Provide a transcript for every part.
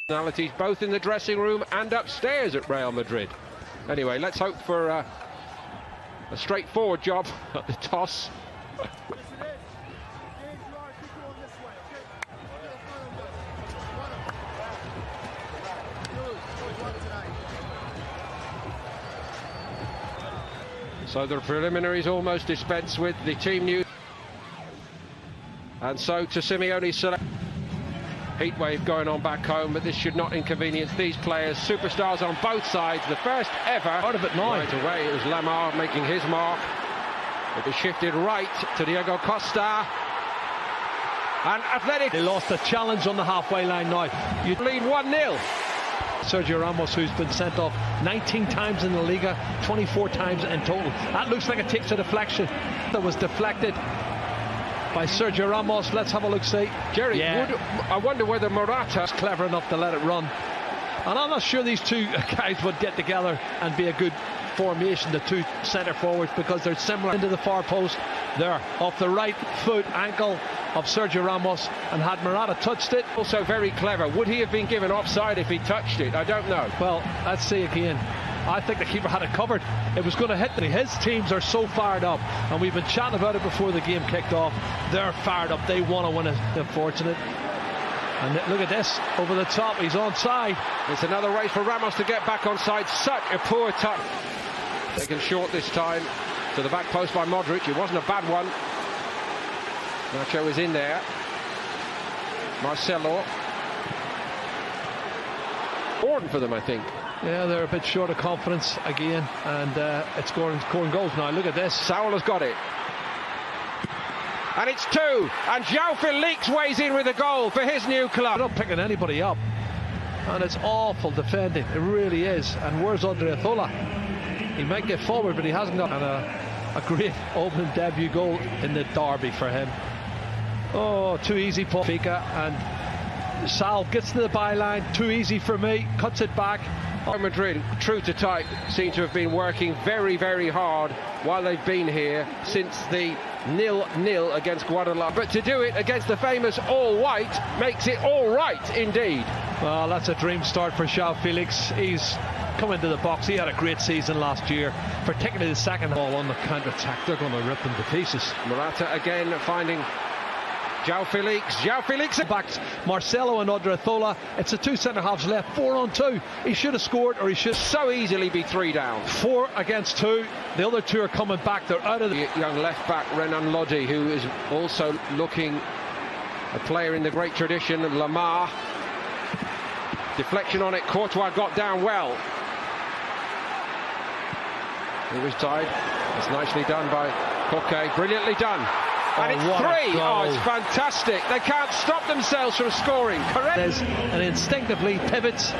Personalities both in the dressing room and upstairs at Real Madrid. Anyway, let's hope for a straightforward job at the toss. So the preliminaries almost dispensed with, the team news. And so to Simeone's select. Heatwave going on back home, but this should not inconvenience these players. Superstars on both sides. The first ever. Out of it now. Right away, it was Lamar making his mark. It was shifted right to Diego Costa. And Atletico. They lost the challenge on the halfway line now. You lead 1-0. Sergio Ramos, who's been sent off 19 times in the Liga, 24 times in total. That looks like it takes a deflection. That was deflected by Sergio Ramos. Let's have a look, see. Jerry, I wonder whether Morata's clever enough to let it run. And I'm not sure these two guys would get together and be a good formation, the two centre forwards, because they're similar. Into the far post there, off the right foot ankle of Sergio Ramos, and had Morata touched it. Also very clever. Would he have been given offside if he touched it? I don't know. Well, let's see again. I think the keeper had it covered. It was going to hit. His teams are so fired up, and we've been chatting about it before the game kicked off. They're fired up. They want to win it. Unfortunate. And look at this, over the top. He's onside. It's another race for Ramos to get back onside. Such a poor touch. Taken short this time to the back post by Modric. It wasn't a bad one. Nacho is in there. Marcelo. Important for them, I think. Yeah, they're a bit short of confidence again, and it's scoring goals now. Look at this. Saul has got it. And it's 2. And João Felix weighs in with a goal for his new club. They're not picking anybody up. And it's awful defending. It really is. And where's Odriozola? He might get forward, but he hasn't got. And a great opening debut goal in the derby for him. Oh, too easy for Fika. And Sal gets to the byline. Too easy for me. Cuts it back. Madrid, true to type, seem to have been working very, very hard while they've been here since the 0-0 against Guadalajara. But to do it against the famous all-white makes it all right indeed. Well, that's a dream start for João Felix. He's come into the box. He had a great season last year, particularly the second ball on the counter-attack. They're going to rip them to pieces. Morata again finding João Felix backs Marcelo and Odriozola. It's the two centre-halves left, 4-on-2. He should have scored, or he should so easily be 3 down. 4 against 2. The other 2 are coming back. They're out of the young left-back Renan Lodi, who is also looking a player in the great tradition of Lamar. Deflection on it. Courtois got down well. It was tied. It's nicely done by Coque. Brilliantly done. And it's 3. Oh, it's fantastic. They can't stop themselves from scoring. Correct. And instinctively pivots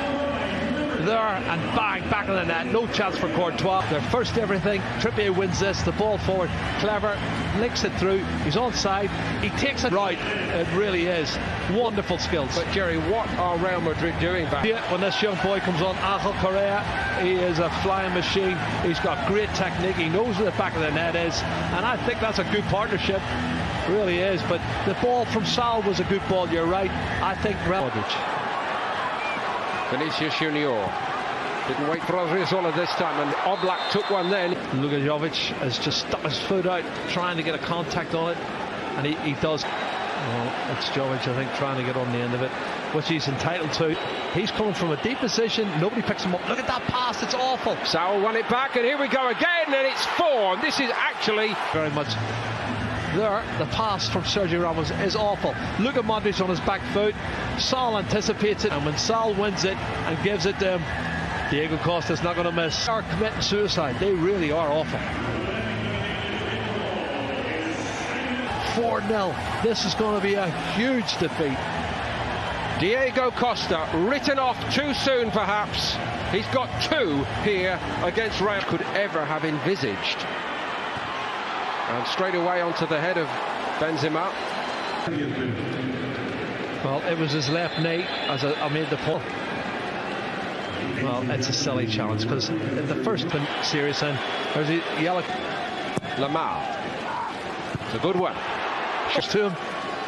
there and bang, back in the net. No chance for Courtois. Their first everything. Trippier wins this. The ball forward. Clever. Links it through. He's onside. He takes it right. It really is. Wonderful skills. But Jerry, what are Real Madrid doing back? Yeah, when this young boy comes on, Angel Correa, he is a flying machine. He's got great technique. He knows where the back of the net is. And I think that's a good partnership. Really is. But the ball from Sal was a good ball. You're right. I think Modric. Vinicius Junior didn't wait for Odriozola this time, and Oblak took one then. Luka has just stuck his foot out, trying to get a contact on it, and he does. Well, it's Jovic, I think, trying to get on the end of it, which he's entitled to. He's coming from a deep position. Nobody picks him up. Look at that pass. It's awful. Saul won it back, and here we go again, and it's 4. And this is actually very much. There, the pass from Sergio Ramos is awful. Look at Modric on his back foot. Sal anticipates it, and when Sal wins it and gives it to him, Diego Costa's not going to miss. They are committing suicide. They really are awful. 4-0. This is going to be a huge defeat. Diego Costa, written off too soon perhaps. He's got 2 here against Real. Could ever have envisaged. And straight away onto the head of Benzema. Well, it was his left knee as I made the pull. Well, it's a silly challenge because in the first serious end, there's a yellow. Lamar. It's a good one. Just to him.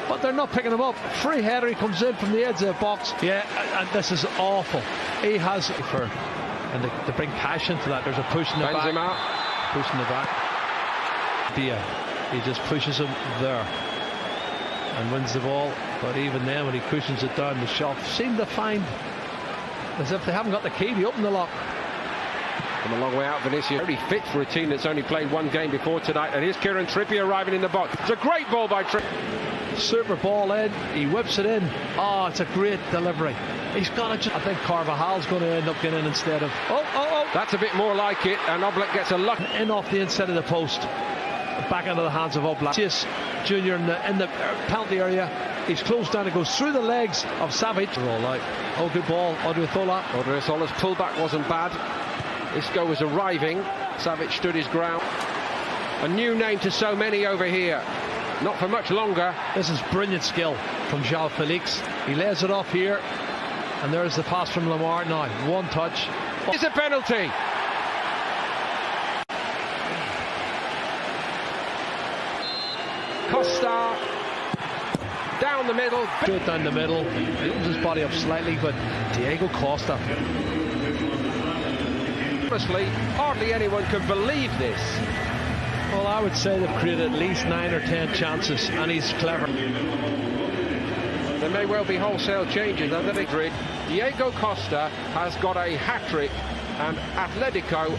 but they're not picking him up. Free header, he comes in from the edge of the box. Yeah, and this is awful. He has and they bring passion to that. There's a push in the back. Push in the back. He just pushes him there and wins the ball. But even then, when he cushions it down, the shot seem to find as if they haven't got the key to open the lock. From a long way out, Vinicius very fit for a team that's only played one game before tonight. And here's Kieran Trippier arriving in the box. It's a great ball by Trippier. Super ball in. He whips it in. Oh, it's a great delivery. He's got to. I think Carvajal's going to end up getting in instead of. Oh! That's a bit more like it. And Oblak gets a luck in off the inside of the post. Back into the hands of Oblak. Vinicius Junior in the penalty area. He's close down. It goes through the legs of Savic. All out. Oh, good ball. Odriozola. Odriozola's pullback wasn't bad. Isco was arriving. Savic stood his ground. A new name to so many over here. Not for much longer. This is brilliant skill from João Felix. He lays it off here. And there's the pass from Lamar now. One touch. It's a penalty. Costa. Down the middle. Straight down the middle. He opens his body up slightly, but Diego Costa. Honestly, hardly anyone can believe this. Well, I would say they've created at least 9 or 10 chances, and he's clever. There may well be wholesale changes under Madrid. Diego Costa has got a hat-trick, and Atletico